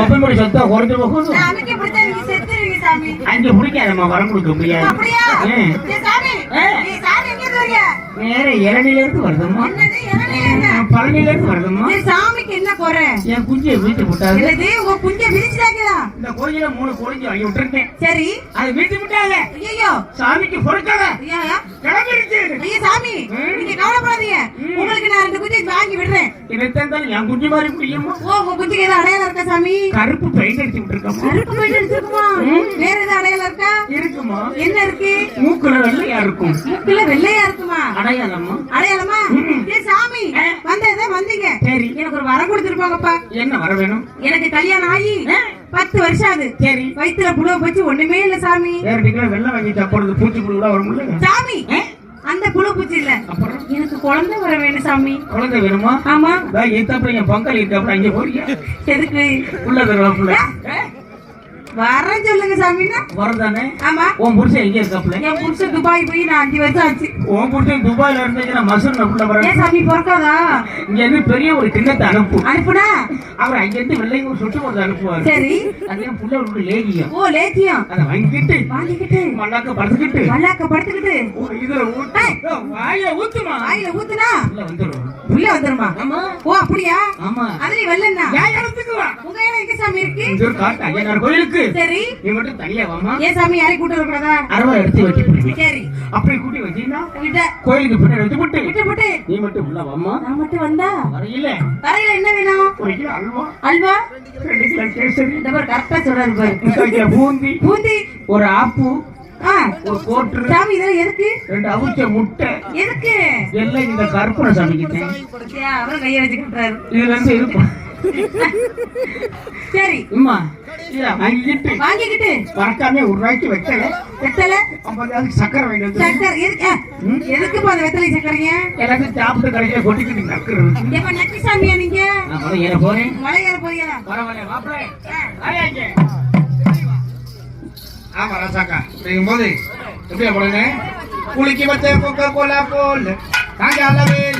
ஒப்பம்படி சொத்தா குறைஞ்சு போகுது. அங்க பிடிக்காதம்மா, வரம் கொடுக்க முடியாது. வேற இளநில இருந்து வருதம்மா, பழனில இருந்து வருதம்மா. சாமிக்கு என்ன குறை? என் குஞ்சியை வீட்டு விட்டாங்க. உங்க குஞ்சை விரிச்சுட்டாங்களா? இந்த கோயில 3 கோழிஞ்சு வாங்கி விட்டுருக்கேன். சரி, அது வீட்டு விட்டாங்க. ஐயோ, சாமிக்கு பொறுக்காத கிளம்பிருச்சு. ஐயோ சாமி, நீங்க கவலைப்படாதீங்க, உங்களுக்கு நான் 2 குஞ்சை வாங்கி விடுறேன். எனக்கு இருந்தாலும் என் குஞ்சு மாதிரி புரியுமா? ஓ, உங்க குஞ்சுக்கு ஏதாவது அடையாளம் இருக்கா சாமி? கருப்பு பெயிண்ட் அடிச்சு விட்டுருக்கோம். கருப்பு பெயிண்ட் அடிச்சிருக்குமா? வேற ஏதாவது அடையாளம் இருக்கா? இருக்குமா? என்ன இருக்கு? மூக்குல வெள்ளையா இருக்கும். மூக்குல வெள்ளையா இருக்குமா? அடையாளமா? அடையாளமா? ஏ சாமி, வந்தீங்க. சரி, எனக்கு ஒரு வரம் கொடுத்துருப்பாங்கப்பா. என்ன வர வேணும்? எனக்கு கல்யாணம் ஆகி 10 வருஷம் ஆகுது. சரி, வயித்துல புழுவ போச்சு, ஒண்ணுமே இல்ல சாமி. வேற நீங்க வெள்ளை வாங்கி சாப்பிடுறது பூச்சி புழுவா வரும்ல சாமி. அந்த புழு பூச்சி இல்ல, எனக்கு குழந்தை வர வேணும் சாமி. குழந்தை வேணுமா? ஆமா. என் பங்காளி இருக்காப்புல, அங்க போறீங்க எதுக்கு? உள்ள தருவாப்புல வர சொல்லுங்க சாமின்னா வரதானே. ஆமா. உன் புருஷன் எங்க இருக்காப்புல? என் புருஷன் துபாய் போய் நான் 5 வருஷம் ஆச்சு. உன் புருஷன் துபாயில இருந்துச்சுன்னா மசூர் நப்புல வர. ஏன் சாமி பிறக்காதா? இங்க இருந்து பெரிய ஒரு கிண்ணத்தை அனுப்புனா அவர் அங்க இருந்து வெள்ளை ஒரு சொட்டு போட்டு அனுப்புவார். சரி, அதே புள்ள ஒரு லேகியம். ஓ, லேகியம். அத வாங்கிட்டு மல்லாக்க படுத்துக்கிட்டு இதுல வாயில ஊத்துமா. வாயில ஊத்துனா உள்ள வந்துருமா? ஆமா. ஓ, அப்படியா? ஆமா. அது வெள்ளன்னா ஏன் இடத்துக்கு வா. உங்க இடம் எங்க சாமி இருக்கு? இந்த காட்டு ஐயனார் கோயிலுக்கு. சரி, நீ மட்டும் தனியா வாமா. ஏன் சாமி யாரை கூட்டி வரக்கூடாதா? அருவா எடுத்து வெட்டி போடுவீங்க. சரி, அப்படி கூட்டி வச்சீங்கன்னா கோயிலுக்கு பின்னாடி வச்சு விட்டு நீ மட்டும் உள்ள வாமா. நான் மட்டும் வந்தா வரையில என்ன வேணும்? 1 கிலோ அல்வா, 2 கிலோ கேசரி. இந்த பாரு கரெக்டா சொல்றாரு பாரு. பூந்தி, ஒரு ஆப்பு, ஒரு கோட்டு. சாமி இதெல்லாம் எதுக்கு? 2 அவிச்ச முட்டை. எதுக்கு? எல்லாம் இந்த கற்பனை சமைக்கிட்டேன். அவரும் கைய வச்சு கட்டுறாரு. இதுல இருந்து இருக்கும். சரி அம்மா, வாங்கிக்கிட்டு மறக்காம 1 ரூபாய்க்கு வெத்தலை 50 சக்கரை வாங்கிட்டு. எதுக்கு அந்த வெத்தலை சக்கரைங்க? எல்லாத்தையும் சாப்பிட்டு கடைசியா கொட்டிக்கிட்டு நக்குறது. நக்கி சாமியா நீங்க? மலை போறேன். மலை ஏற போறீங்களா? பரவாயில்ல மாப்பிள்ளை. ஆமா ரசாக்கா செய்யும் போது எப்படியா போடுங்க? குளிக்க வச்ச கொக்கோ கோலா போல் காஞ்சால வேல்